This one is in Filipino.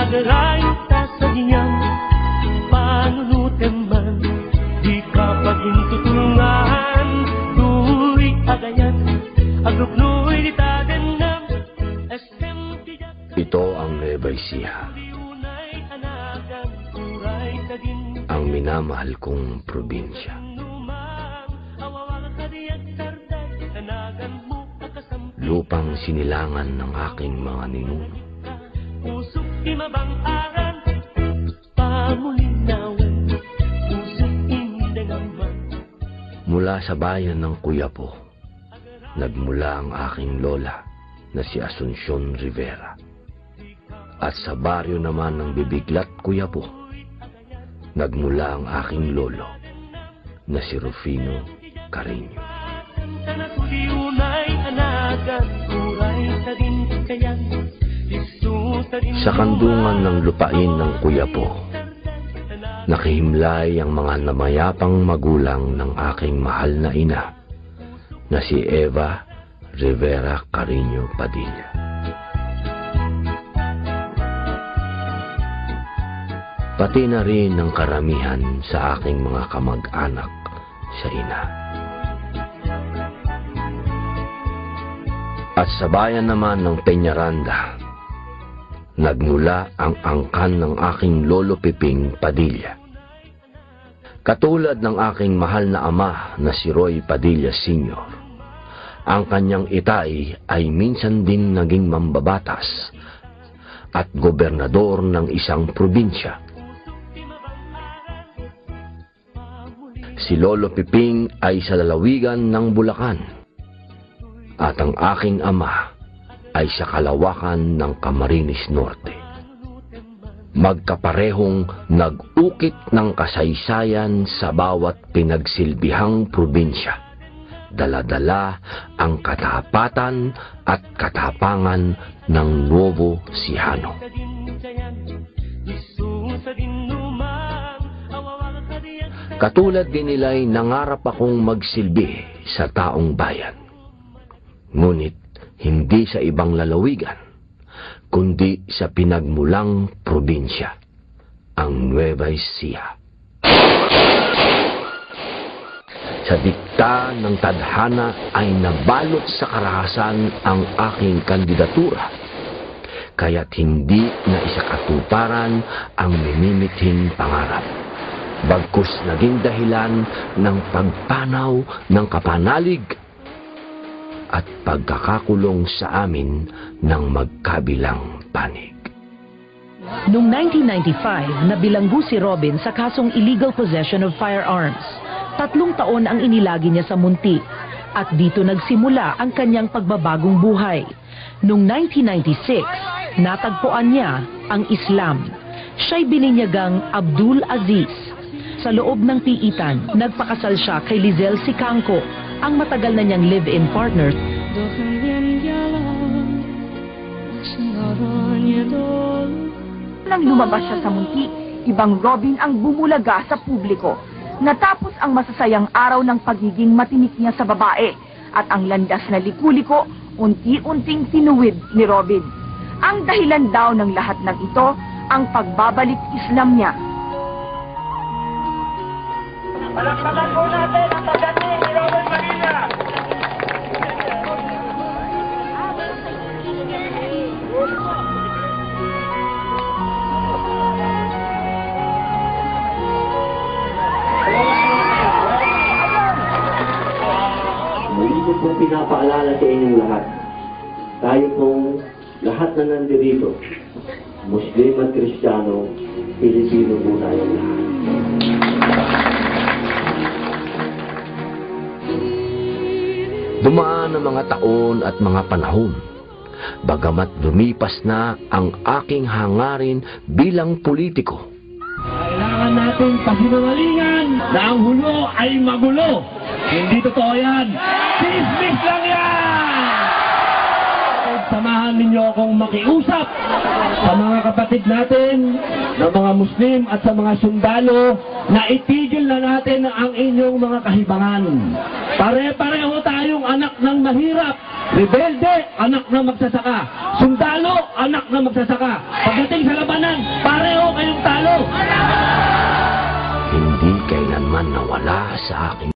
agaray sa diyang panunuteman, di ka pagintutulungan, duwi agayat, agrupnoy di tadenam, ito ang Nueva Ecija, ang minamahal kong probinsya. Lupang sinilangan ng aking mga ninuno. Mula sa bayan ng Quiapo, nagmula ang aking lola na si Asuncion Rivera. At sa baryo naman ng Bibiglat, Quiapo, nagmula ang aking lolo na si Rufino Carreño. Sa kandungan ng lupain ng Quiapo, nakihimlay ang mga namayapang magulang ng aking mahal na ina na si Eva Rivera Carreño Padilla. Pati na rin ang karamihan sa aking mga kamag-anak sa ina. At sa bayan naman ng Peñaranda, nagmula ang angkan ng aking Lolo Piping Padilla. Katulad ng aking mahal na ama na si Roy Padilla Sr., ang kanyang itay ay minsan din naging mambabatas at gobernador ng isang probinsya. Si Lolo Piping ay sa lalawigan ng Bulacan at ang aking ama ay sa kalawakan ng Camarines Norte. Magkaparehong nag-ukit ng kasaysayan sa bawat pinagsilbihang probinsya. Dala-dala ang katapatan at katapangan ng Nuevo Ecijano. Katulad din nila'y nangarap akong magsilbi sa taong bayan. Ngunit hindi sa ibang lalawigan, kundi sa pinagmulang probinsya, ang Nueva Ecija. Sa dikta ng tadhana ay nabalot sa karahasan ang aking kandidatura, kaya't hindi na isakatuparan ang minimithing pangarap. Bagkus naging dahilan ng pagpanaw ng kapanalig at pagkakakulong sa amin ng magkabilang panig. Noong 1995, nabilanggo si Robin sa kasong illegal possession of firearms. 3 taon ang inilagi niya sa munti at dito nagsimula ang kanyang pagbabagong buhay. Noong 1996, natagpuan niya ang Islam. Siya'y bininyagang Abdul Aziz. Sa loob ng piitan, nagpakasal siya kay Lizelle Sicangco, ang matagal na niyang live-in partner. Nang lumabas siya sa munti, ibang Robin ang bumulaga sa publiko. Natapos ang masasayang araw ng pagiging matinik niya sa babae at ang landas na likuliko unti-unting tinuwid ni Robin. Ang dahilan daw ng lahat ng ito, ang pagbabalik Islam niya. Palakpakan po natin ang pagdating ni Robin Padilla. Muli ko pong pinapaalala sa inyong lahat. Tayo pong lahat na nandirito, Muslim at Kristiyano, Pilipino po tayong lahat. Dumaan ang mga taon at mga panahon, bagamat lumipas na ang aking hangarin bilang politiko. Kailangan natin pasinungalingan na ang hulo ay magulo. Hindi totoo yan. Sismik lang yan! Samahan ninyo akong makiusap sa mga kapatid natin na mga Muslim at sa mga sundalo na itigil na natin ang inyong mga kahibangan. Pare-pareho tayong anak ng mahirap, rebelde, anak ng magsasaka. Sundalo, anak na magsasaka. Pagdating sa labanan, pareho kayong talo. Hindi kailanman nawala sa aking